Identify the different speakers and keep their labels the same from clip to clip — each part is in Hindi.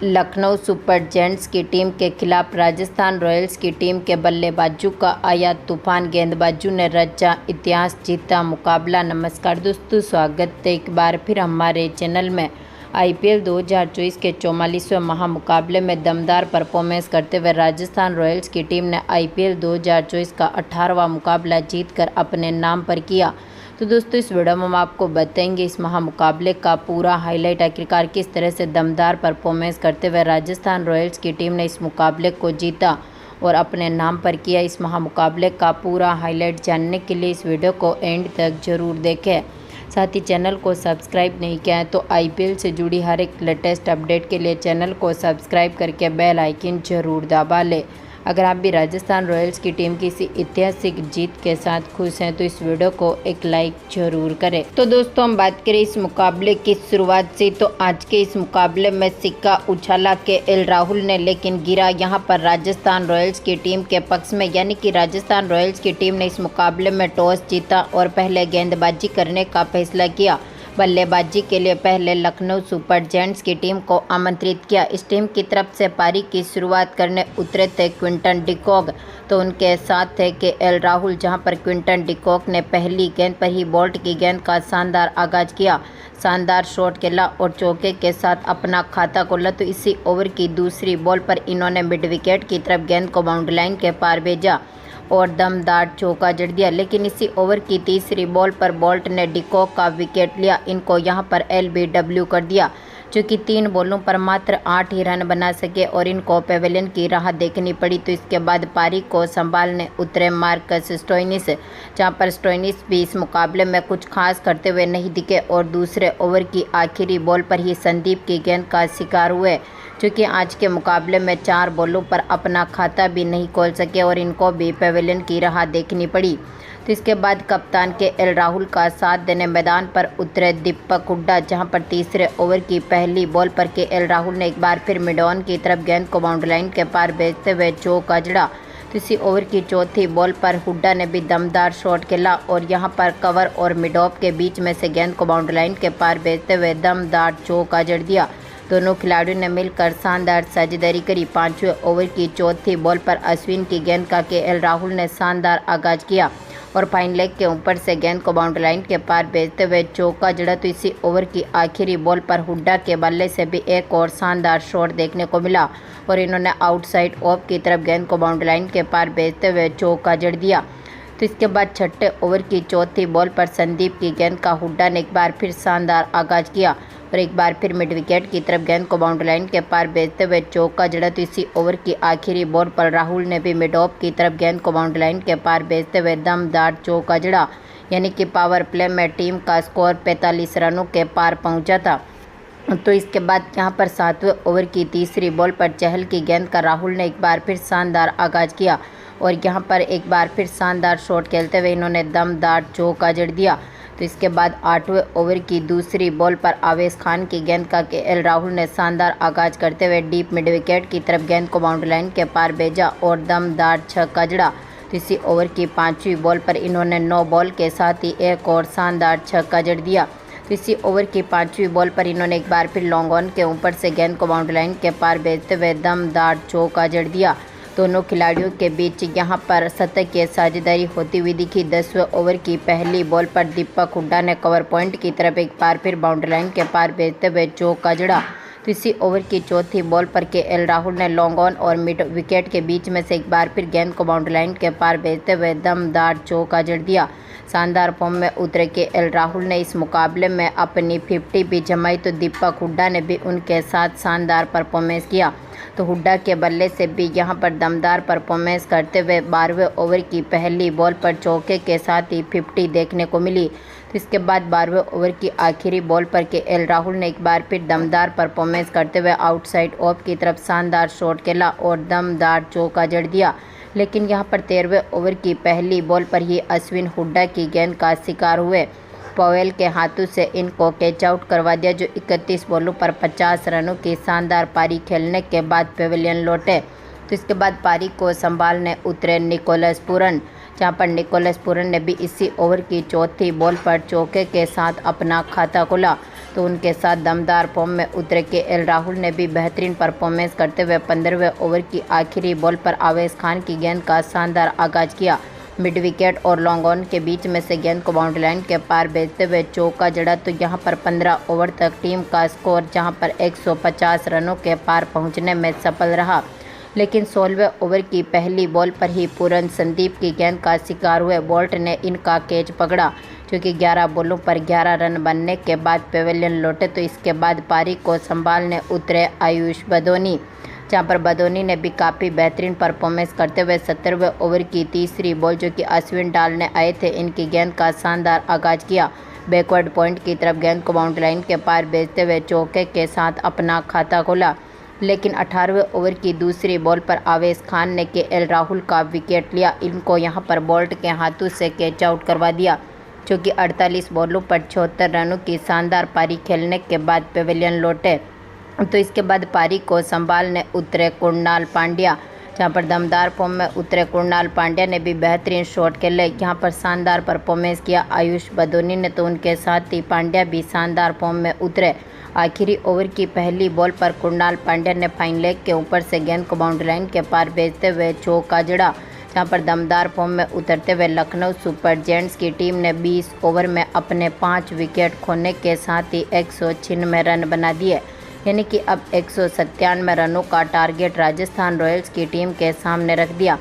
Speaker 1: लखनऊ सुपर जायंट्स की टीम के खिलाफ राजस्थान रॉयल्स की टीम के बल्लेबाजों का आया तूफान, गेंदबाजों ने रचा इतिहास, जीता मुकाबला। नमस्कार दोस्तों, स्वागत है एक बार फिर हमारे चैनल में। आईपीएल 2024 के 44वें महामुकाबले में दमदार परफॉर्मेंस करते हुए राजस्थान रॉयल्स की टीम ने आईपीएल 2024 का 18वां मुकाबला जीतकर अपने नाम पर किया। तो दोस्तों, इस वीडियो में हम आपको बताएंगे इस महामुकाबले का पूरा हाईलाइट, आखिरकार किस तरह से दमदार परफॉर्मेंस करते हुए राजस्थान रॉयल्स की टीम ने इस मुकाबले को जीता और अपने नाम पर किया। इस महामुकाबले का पूरा हाईलाइट जानने के लिए इस वीडियो को एंड तक जरूर देखें। साथ ही चैनल को सब्सक्राइब नहीं किया है तो आईपीएल से जुड़ी हर एक लेटेस्ट अपडेट के लिए चैनल को सब्सक्राइब करके बेल आइकन जरूर दबा लें। अगर आप भी राजस्थान रॉयल्स की टीम की इसी ऐतिहासिक जीत के साथ खुश हैं तो इस वीडियो को एक लाइक जरूर करें। तो दोस्तों, हम बात करें इस मुकाबले की शुरुआत से, तो आज के इस मुकाबले में सिक्का उछाला के एल राहुल ने, लेकिन गिरा यहां पर राजस्थान रॉयल्स की टीम के पक्ष में। यानी कि राजस्थान रॉयल्स की टीम ने इस मुकाबले में टॉस जीता और पहले गेंदबाजी करने का फैसला किया। बल्लेबाजी के लिए पहले लखनऊ सुपर जायंट्स की टीम को आमंत्रित किया। इस टीम की तरफ से पारी की शुरुआत करने उतरे थे क्विंटन डिकॉक, तो उनके साथ थे के एल राहुल, जहां पर क्विंटन डिकॉक ने पहली गेंद पर ही बोल्ट की गेंद का शानदार आगाज किया, शानदार शॉट खेला और चौके के साथ अपना खाता खोला। तो इसी ओवर की दूसरी बॉल पर इन्होंने मिड विकेट की तरफ गेंद को बाउंड्री लाइन के पार भेजा और दमदार चौका जड़ दिया। लेकिन इसी ओवर की तीसरी बॉल पर बोल्ट ने डिकॉक का विकेट लिया, इनको यहां पर एलबीडब्ल्यू कर दिया, जो कि 3 बॉलों पर मात्र 8 ही रन बना सके और इनको पेवेलियन की राह देखनी पड़ी। तो इसके बाद पारी को संभालने उतरे मार्कस स्टोइनिस, जहां पर स्टोइनिस भी इस मुकाबले में कुछ खास करते हुए नहीं दिखे और दूसरे ओवर की आखिरी बॉल पर ही संदीप की गेंद का शिकार हुए, जो कि आज के मुकाबले में 4 बॉलों पर अपना खाता भी नहीं खोल सके और इनको भी पेवेलियन की राह देखनी पड़ी। तो इसके बाद कप्तान के एल राहुल का साथ देने मैदान पर उतरे दीपक हुड्डा, जहां पर तीसरे ओवर की पहली बॉल पर के एल राहुल ने एक बार फिर मिड ऑन की तरफ गेंद को बाउंड्री लाइन के पार भेजते हुए चौका जड़ा। तो इसी ओवर की चौथी बॉल पर हुड्डा ने भी दमदार शॉट खेला और यहां पर कवर और मिड ऑफ के बीच में से गेंद को बाउंड्री लाइन के पार भेजते हुए दमदार चौका जड़ दिया। दोनों खिलाड़ियों ने मिलकर शानदार साझेदारी करी। 5वें ओवर की चौथी बॉल पर अश्विन की गेंद का के एल राहुल ने शानदार आगाज किया और फाइन लेग के ऊपर से गेंद को बाउंड्री लाइन के पार भेजते हुए चौका जड़ा। तो इसी ओवर की आखिरी बॉल पर हुड्डा के बल्ले से भी एक और शानदार शॉट देखने को मिला और इन्होंने आउटसाइड ऑफ की तरफ गेंद को बाउंड्री लाइन के पार भेजते हुए चौका जड़ दिया। तो इसके बाद 6ठे ओवर की चौथी बॉल पर संदीप की गेंद का हुड्डा ने एक बार फिर शानदार आगाज किया और एक बार फिर मिड विकेट की तरफ गेंद को बाउंड्री लाइन के पार भेजते हुए चौका जड़ा। तो इसी ओवर की आखिरी बॉल पर राहुल ने भी मिड ऑफ की तरफ गेंद को बाउंड्री लाइन के पार भेजते हुए दमदार चौका जड़ा। यानी कि पावर प्ले में टीम का स्कोर 45 रनों के पार पहुंचा था। तो इसके बाद यहाँ पर 7वें ओवर की तीसरी बॉल पर चहल की गेंद का राहुल ने एक बार फिर शानदार आगाज किया और यहाँ पर एक बार फिर शानदार शॉट खेलते हुए इन्होंने दमदार चौका जड़ दिया। तो इसके बाद 8वें ओवर की दूसरी बॉल पर आवेश खान की गेंद का के एल राहुल ने शानदार आगाज करते हुए डीप मिड विकेट की तरफ गेंद को बाउंड्री लाइन के पार भेजा और दमदार छक्का जड़ा। तो इसी ओवर की 5वीं बॉल पर इन्होंने 9 बॉल के साथ ही एक और शानदार छक्का जड़ दिया। तो इसी ओवर की 5वीं बॉल पर इन्होंने एक बार फिर लॉन्ग ऑन के ऊपर से गेंद को बाउंड्री लाइन के पार भेजते हुए दमदार चौका जड़ दिया। दोनों खिलाड़ियों के बीच यहां पर शतकीय साझेदारी होती हुई दिखी। 10वें ओवर की पहली बॉल पर दीपक हुड्डा ने कवर पॉइंट की तरफ एक बार फिर बाउंड्री लाइन के पार भेजते हुए चौका जड़ा। तो इसी ओवर की चौथी बॉल पर के एल राहुल ने लॉन्ग ऑन और मिड विकेट के बीच में से एक बार फिर गेंद को बाउंड्री लाइन के पार भेजते हुए दमदार चौका जड़ दिया। शानदार फॉर्म में उतरे के एल राहुल ने इस मुकाबले में अपनी 50 भी जमाई, तो दीपक हुड्डा ने भी उनके साथ शानदार परफॉर्मेंस किया। तो हुड्डा के बल्ले से भी यहां पर दमदार परफॉर्मेंस करते हुए 12वें ओवर की पहली बॉल पर चौके के साथ ही 50 देखने को मिली। तो इसके बाद 12वें ओवर की आखिरी बॉल पर के एल राहुल ने एक बार फिर दमदार परफॉर्मेंस करते हुए आउटसाइड ऑफ की तरफ शानदार शॉट खेला और दमदार चौका जड़ दिया। लेकिन यहां पर 13वें ओवर की पहली बॉल पर ही अश्विन हुड्डा की गेंद का शिकार हुए। पवेल के हाथों से इनको कैच आउट करवा दिया, जो 31 बॉलों पर 50 रनों की शानदार पारी खेलने के बाद पेवेलियन लौटे। तो इसके बाद पारी को संभालने उतरे निकोलस पूरन, जहां पर निकोलस पूरन ने भी इसी ओवर की चौथी बॉल पर चौके के साथ अपना खाता खोला। तो उनके साथ दमदार फॉर्म में उतरे केएल राहुल ने भी बेहतरीन परफॉर्मेंस करते हुए 15वें ओवर की आखिरी बॉल पर आवेश खान की गेंद का शानदार आगाज किया। मिड विकेट और लॉन्ग ऑन के बीच में से गेंद को बाउंड्री लाइन के पार भेजते हुए चौका जड़ा, तो यहां पर 15 ओवर तक टीम का स्कोर जहां पर 150 रनों के पार पहुंचने में सफल रहा। लेकिन 16वें ओवर की पहली बॉल पर ही पूरन संदीप की गेंद का शिकार हुए बोल्ट ने इनका कैच पकड़ा, क्योंकि 11 बॉलों पर 11 रन बनने के बाद पेविलियन लौटे। तो इसके बाद पारी को संभालने उतरे आयुष बदोनी, जहां पर बदोनी ने भी काफ़ी बेहतरीन परफॉर्मेंस करते हुए 17वें ओवर की तीसरी बॉल जो कि अश्विन डालने आए थे, इनकी गेंद का शानदार आगाज किया। बैकवर्ड पॉइंट की तरफ गेंद को बाउंड्री लाइन के पार भेजते हुए चौके के साथ अपना खाता खोला। लेकिन 18वें ओवर की दूसरी बॉल पर आवेश खान ने केएल राहुल का विकेट लिया। इनको यहां पर बोल्ट के हाथों से कैच आउट करवा दिया, जो कि 48 बॉलों पर 76 रनों की शानदार पारी खेलने के बाद पेविलियन लौटे। तो इसके बाद पारी को संभालने उतरे कुणाल पांड्या, जहां पर दमदार फॉर्म में उतरे कुणाल पांड्या ने भी बेहतरीन शॉट खेले, यहां पर शानदार परफॉर्मेंस किया। आयुष बदोनी ने तो उनके साथ ही पांड्या भी शानदार फॉर्म में उतरे। आखिरी ओवर की पहली बॉल पर कुणाल पांड्या ने फाइन लेग के ऊपर से गेंद को बाउंड्री लाइन के पार भेजते हुए चौका जड़ा, जहां पर दमदार फॉर्म में उतरते हुए लखनऊ सुपर जायंट्स की टीम ने 20 ओवर में अपने 5 विकेट खोने के साथ ही 196 रन बना दिए, यानी कि अब 197 रनों का टारगेट राजस्थान रॉयल्स की टीम के सामने रख दिया।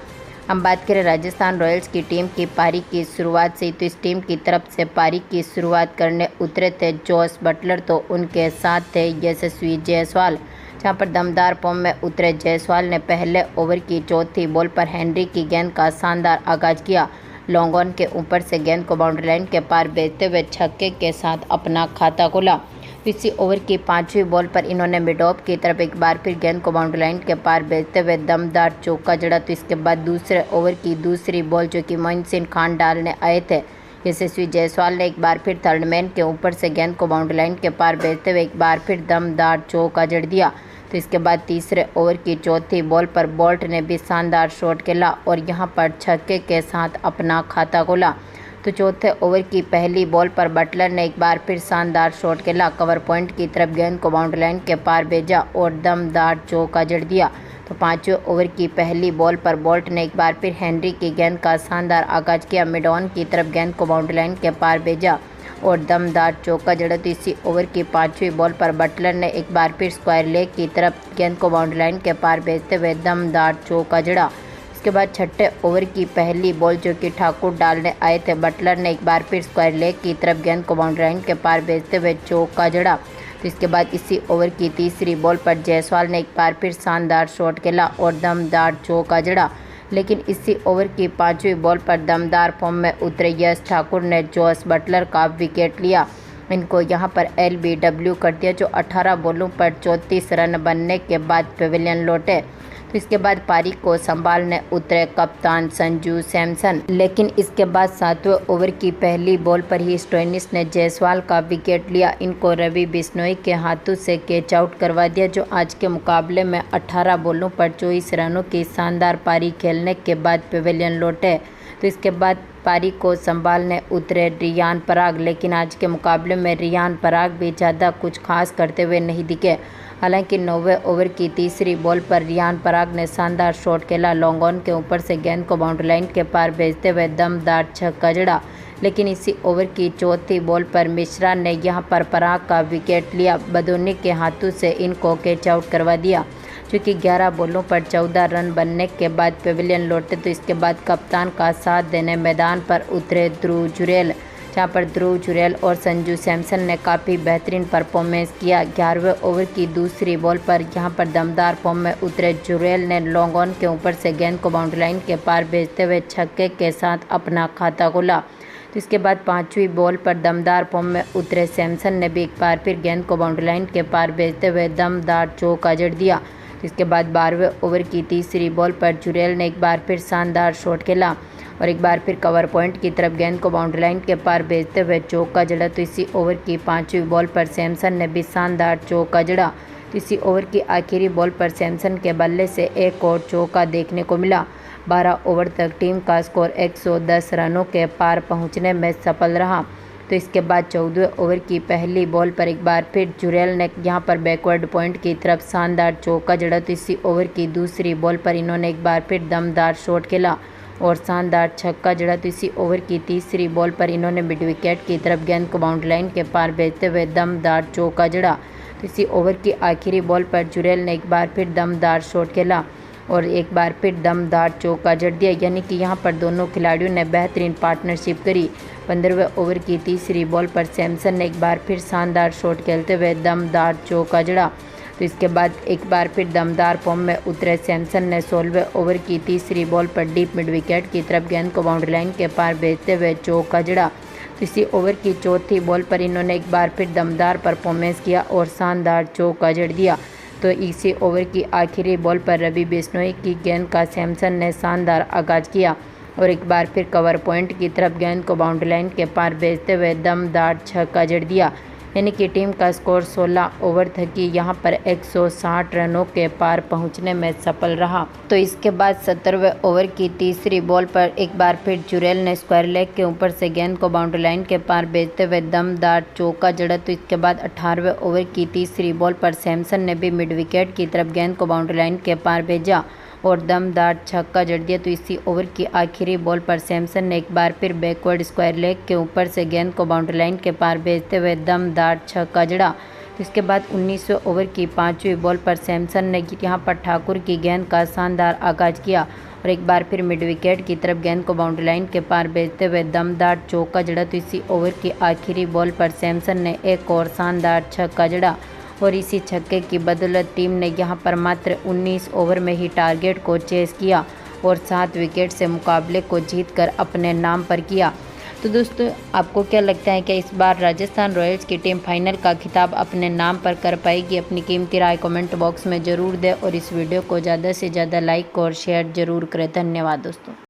Speaker 1: हम बात करें राजस्थान रॉयल्स की टीम की पारी की शुरुआत से, तो इस टीम की तरफ से पारी की शुरुआत करने उतरे थे जोस बटलर, तो उनके साथ थे यशस्वी जायसवाल, जहां पर दमदार फॉर्म में उतरे जायसवाल ने पहले ओवर की चौथी बॉल पर हेनरी की गेंद का शानदार आगाज किया। लॉन्ग ऑन के ऊपर से गेंद को बाउंड्री लाइन के पार भेजते हुए छक्के के साथ अपना खाता खोला। इसी ओवर की 5वीं बॉल पर इन्होंने मिड ऑफ की तरफ एक बार फिर गेंद को बाउंड्री लाइन के पार भेजते हुए दमदार चौका जड़ा। तो इसके बाद दूसरे ओवर की दूसरी बॉल जो कि मोहसिन खान डालने आए थे, यशस्वी जायसवाल ने एक बार फिर थर्ड मैन के ऊपर से गेंद को बाउंड्री लाइन के पार भेजते हुए एक बार फिर दमदार चौका जड़ दिया। तो इसके बाद तीसरे ओवर की चौथी बॉल पर बोल्ट ने भी शानदार शॉट खेला और यहां पर छक्के के साथ अपना खाता खोला। तो चौथे ओवर की पहली बॉल पर बटलर ने एक बार फिर शानदार शॉट खेला, कवर पॉइंट की तरफ गेंद को बाउंड्री लाइन के पार भेजा और दमदार चौका जड़ दिया। तो 5वें ओवर की पहली बॉल पर बोल्ट ने एक बार फिर हेनरी की गेंद का शानदार आगाज किया, मिड ऑन की तरफ गेंद को बाउंड्री लाइन के पार भेजा और दमदार चौका जड़ा। तो इसी ओवर की 5वीं बॉल पर बटलर ने एक बार फिर स्क्वायर लेग की तरफ गेंद को बाउंड्री लाइन के पार भेजते हुए दमदार चौका जड़ा। इसके बाद छठे ओवर की पहली बॉल जो कि ठाकुर डालने आए थे, बटलर ने एक बार फिर स्क्वायर लेग की तरफ गेंद को बाउंड्री लाइन के पार भेजते हुए चौका जड़ा। तो इसके बाद इसी ओवर की तीसरी बॉल पर जायसवाल ने एक बार फिर शानदार शॉट खेला और दमदार चौका जड़ा। लेकिन इसी ओवर की 5वीं बॉल पर दमदार फॉर्म में उतरे यश ठाकुर ने जोस बटलर का विकेट लिया। इनको यहां पर LBW कर दिया, जो 18 बॉलों पर 34 रन बनने के बाद पेविलियन लौटे। तो इसके बाद पारी को संभालने उतरे कप्तान संजू सैमसन, लेकिन इसके बाद 7वें ओवर की पहली बॉल पर ही स्टोइनिस ने जायसवाल का विकेट लिया। इनको रवि बिश्नोई के हाथों से कैच आउट करवा दिया, जो आज के मुकाबले में 18 बॉलों पर 24 रनों की शानदार पारी खेलने के बाद पेविलियन लौटे। तो इसके बाद पारी को संभालने उतरे रियान पराग, लेकिन आज के मुकाबले में रियान पराग भी ज़्यादा कुछ खास करते हुए नहीं दिखे। हालांकि 9वें ओवर की तीसरी बॉल पर रियान पराग ने शानदार शॉट खेला, लॉन्ग ऑन के ऊपर से गेंद को बाउंड्री लाइन के पार भेजते हुए दमदार छक्का जड़ा। लेकिन इसी ओवर की चौथी बॉल पर मिश्रा ने यहां पर पराग का विकेट लिया, बदोनी के हाथों से इनको कैच आउट करवा दिया, क्योंकि 11 बॉलों पर 14 रन बनने के बाद पेविलियन लौटे। तो इसके बाद कप्तान का साथ देने मैदान पर उतरे ध्रुव जुरेल, जहां पर ध्रुव जुरेल और संजू सैमसन ने काफ़ी बेहतरीन परफॉर्मेंस किया। 11वें ओवर की दूसरी बॉल पर यहां पर दमदार फॉर्म में उतरे जुरेल ने लॉन्ग ऑन के ऊपर से गेंद को बाउंड्री लाइन के पार भेजते हुए छक्के के साथ अपना खाता खोला। तो इसके बाद 5वीं बॉल पर दमदार फॉर्म में उतरे सैमसन ने भी एक बार फिर गेंद को बाउंड्री लाइन के पार भेजते हुए दमदार चौका जड़ दिया। इसके बाद 12वें ओवर की तीसरी बॉल पर जुरेल ने एक बार फिर शानदार शॉट खेला और एक बार फिर कवर पॉइंट की तरफ गेंद को बाउंड्री लाइन के पार भेजते हुए चौका जड़ा। तो इसी ओवर की 5वीं बॉल पर सैमसन ने भी शानदार चौका जड़ा। तो इसी ओवर की आखिरी बॉल पर सैमसन के बल्ले से एक और चौका देखने को मिला। 12 ओवर तक टीम का स्कोर 110 रनों के पार पहुंचने में सफल रहा। तो इसके बाद 14वें ओवर की पहली बॉल पर एक बार फिर जुरेल ने यहां पर बैकवर्ड पॉइंट की तरफ शानदार चौका जड़ा। तो इसी ओवर की दूसरी बॉल पर इन्होंने एक बार फिर दमदार शॉट खेला और शानदार छक्का जड़ा। तो इसी ओवर की तीसरी बॉल पर इन्होंने मिड विकेट की तरफ गेंद को बाउंड्री लाइन के पार भेजते हुए दमदार चौका जड़ा। तो इसी ओवर की आखिरी बॉल पर जुरेल ने एक बार फिर दमदार शॉट खेला और एक बार फिर दमदार चौका जड़ दिया, यानी कि यहाँ पर दोनों खिलाड़ियों ने बेहतरीन पार्टनरशिप करी। 15वें ओवर की तीसरी बॉल पर सैमसन ने एक बार फिर शानदार शॉट खेलते हुए दमदार चौका जड़ा। तो इसके बाद एक बार फिर दमदार फॉर्म में उतरे सैमसन ने 16वें ओवर की तीसरी बॉल पर डीप मिड विकेट की तरफ गेंद को बाउंड्री लाइन के पार भेजते हुए चौका जड़ा। तो इसी ओवर की चौथी बॉल पर इन्होंने एक बार फिर दमदार परफॉर्मेंस किया और शानदार चौका जड़ दिया। तो इसी ओवर की आखिरी बॉल पर रवि बिश्नोई की गेंद का सैमसन ने शानदार आगाज़ किया और एक बार फिर कवर पॉइंट की तरफ गेंद को बाउंड्री लाइन के पार भेजते हुए दमदार छक्का जड़ दिया, यानी कि टीम का स्कोर 16 ओवर तक की यहाँ पर 160 रनों के पार पहुँचने में सफल रहा। तो इसके बाद 17वें ओवर की तीसरी बॉल पर एक बार फिर जुरेल ने स्क्वायर लेग के ऊपर से गेंद को बाउंड्री लाइन के पार भेजते हुए दमदार चौका जड़ा। तो इसके बाद 18वें ओवर की तीसरी बॉल पर सैमसन ने भी मिड विकेट की तरफ गेंद को बाउंड्री लाइन के पार भेजा और दमदार छक्का जड़ दिया। तो इसी ओवर की आखिरी बॉल पर सैमसन ने एक बार फिर बैकवर्ड स्क्वायर लेग के ऊपर से गेंद को बाउंड्री लाइन के पार भेजते हुए दमदार छक्का जड़ा। तो इसके बाद 19वें ओवर की 5वीं बॉल पर सैमसन ने यहां पर ठाकुर की गेंद का शानदार आगाज़ किया और एक बार फिर मिड विकेट की तरफ गेंद को बाउंड्री लाइन के पार भेजते हुए दमदार चौका जड़ा। तो इसी ओवर की आखिरी बॉल पर सैमसन ने एक और शानदार छक्का जड़ा और इसी छक्के की बदौलत टीम ने यहां पर मात्र 19 ओवर में ही टारगेट को चेस किया और 7 विकेट से मुकाबले को जीतकर अपने नाम पर किया। तो दोस्तों, आपको क्या लगता है कि इस बार राजस्थान रॉयल्स की टीम फाइनल का खिताब अपने नाम पर कर पाएगी? अपनी कीमती राय कमेंट बॉक्स में ज़रूर दें और इस वीडियो को ज़्यादा से ज़्यादा लाइक और शेयर ज़रूर करें। धन्यवाद दोस्तों।